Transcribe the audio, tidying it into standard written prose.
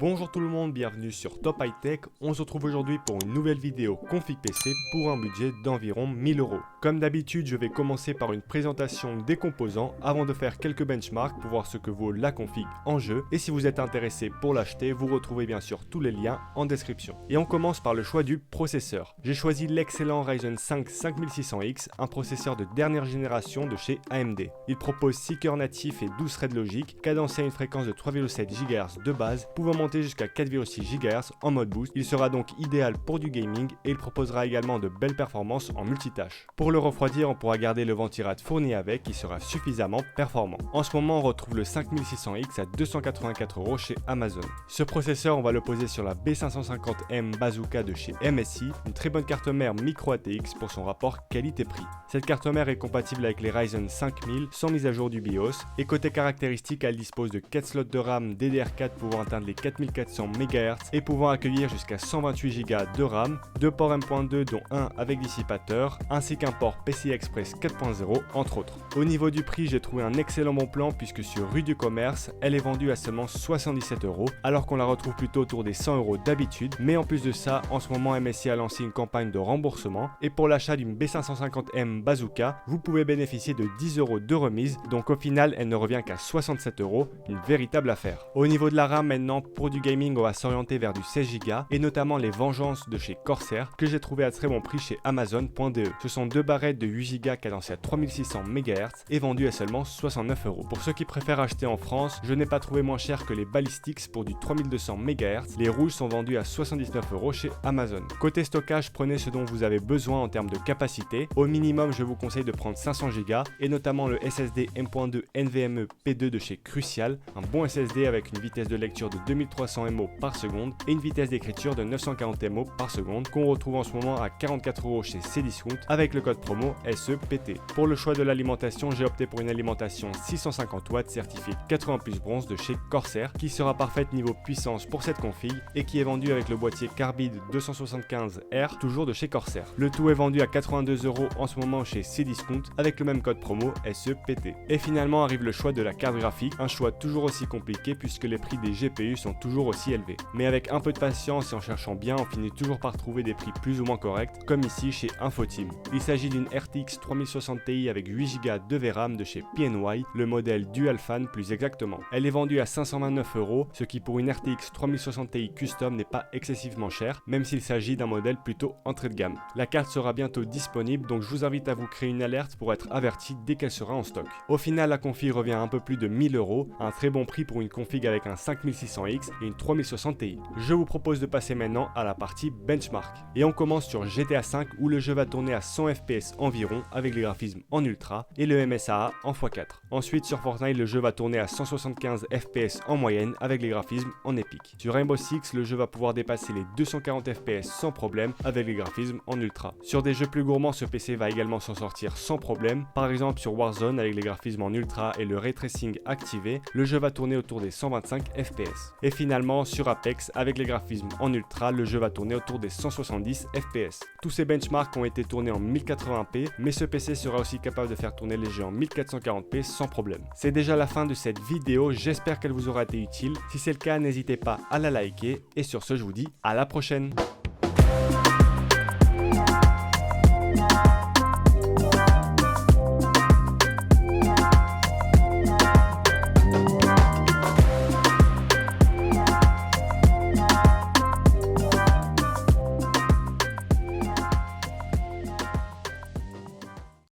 Bonjour tout le monde, bienvenue sur Top High Tech. On se retrouve aujourd'hui pour une nouvelle vidéo config PC pour un budget d'environ 1000 €. Comme d'habitude, je vais commencer par une présentation des composants avant de faire quelques benchmarks pour voir ce que vaut la config en jeu. Et si vous êtes intéressé pour l'acheter, vous retrouvez bien sûr tous les liens en description. Et on commence par le choix du processeur. J'ai choisi l'excellent Ryzen 5 5600X, un processeur de dernière génération de chez AMD. Il propose 6 cœurs natifs et 12 threads logiques, cadencés à une fréquence de 3,7 GHz de base, pouvant monter jusqu'à 4,6 GHz en mode boost. Il sera donc idéal pour du gaming et il proposera également de belles performances en multitâche. Pour le refroidir, on pourra garder le ventirad fourni avec qui sera suffisamment performant. En ce moment, on retrouve le 5600X à 284 € chez Amazon. Ce processeur, on va le poser sur la B550M Bazooka de chez MSI, une très bonne carte mère micro ATX pour son rapport qualité-prix. Cette carte mère est compatible avec les Ryzen 5000 sans mise à jour du BIOS et côté caractéristiques, elle dispose de 4 slots de RAM DDR4 pouvant atteindre les 4400 MHz et pouvant accueillir jusqu'à 128 Go de RAM, 2 ports M.2 dont un avec dissipateur, ainsi qu'un port PCI Express 4.0 entre autres. Au niveau du prix, j'ai trouvé un excellent bon plan puisque sur Rue du Commerce, elle est vendue à seulement 77 € alors qu'on la retrouve plutôt autour des 100 € d'habitude, mais en plus de ça, en ce moment MSI a lancé une campagne de remboursement et pour l'achat d'une B550M Bazooka, vous pouvez bénéficier de 10 € de remise, donc au final elle ne revient qu'à 67 €, une véritable affaire. Au niveau de la RAM maintenant, pour du gaming on va s'orienter vers du 16 Go et notamment les Vengeances de chez Corsair que j'ai trouvé à très bon prix chez Amazon.de. Ce sont deux barrettes de 8 Go cadencées à 3600 MHz et vendues à seulement 69 €. Pour ceux qui préfèrent acheter en France, je n'ai pas trouvé moins cher que les Ballistics pour du 3200 MHz. Les rouges sont vendus à 79 € chez Amazon. Côté stockage, prenez ce dont vous avez besoin en termes de capacité. Au minimum, je vous conseille de prendre 500 Go et notamment le SSD M.2 NVMe P2 de chez Crucial, un bon SSD avec une vitesse de lecture de 2300 MO par seconde et une vitesse d'écriture de 940 MO par seconde qu'on retrouve en ce moment à 44 € chez Cdiscount avec le code promo SEPT. Pour le choix de l'alimentation, j'ai opté pour une alimentation 650 watts certifiée 80 plus bronze de chez Corsair qui sera parfaite niveau puissance pour cette config et qui est vendue avec le boîtier Carbide 275R toujours de chez Corsair. Le tout est vendu à 82 € en ce moment chez Cdiscount avec le même code promo SEPT. Et finalement arrive le choix de la carte graphique, un choix toujours aussi compliqué puisque les prix des GPU sont toujours aussi élevés. Mais avec un peu de patience et en cherchant bien, on finit toujours par trouver des prix plus ou moins corrects, comme ici chez Infoteam. Il s'agit d'une RTX 3060 Ti avec 8 Go de VRAM de chez PNY, le modèle Dual Fan plus exactement. Elle est vendue à 529 €, ce qui pour une RTX 3060 Ti custom n'est pas excessivement cher, même s'il s'agit d'un modèle plutôt entrée de gamme. La carte sera bientôt disponible, donc je vous invite à vous créer une alerte pour être averti dès qu'elle sera en stock. Au final, la config revient à un peu plus de 1000 €, un très bon prix pour une config avec un 5600X et une 3060 Ti. Je vous propose de passer maintenant à la partie benchmark. Et on commence sur GTA V où le jeu va tourner à 100 FPS environ avec les graphismes en ultra et le MSAA en x4. Ensuite sur Fortnite, le jeu va tourner à 175 FPS en moyenne avec les graphismes en épique. Sur Rainbow Six, le jeu va pouvoir dépasser les 240 FPS sans problème avec les graphismes en ultra. Sur des jeux plus gourmands, ce PC va également s'en sortir sans problème. Par exemple sur Warzone avec les graphismes en ultra et le ray tracing activé, le jeu va tourner autour des 125 FPS. Et finalement sur Apex avec les graphismes en ultra, le jeu va tourner autour des 170 FPS. Tous ces benchmarks ont été tournés en 1080p, mais ce PC sera aussi capable de faire tourner les jeux en 1440p sans problème. C'est déjà la fin de cette vidéo, j'espère qu'elle vous aura été utile. Si c'est le cas, n'hésitez pas à la liker et sur ce je vous dis à la prochaine.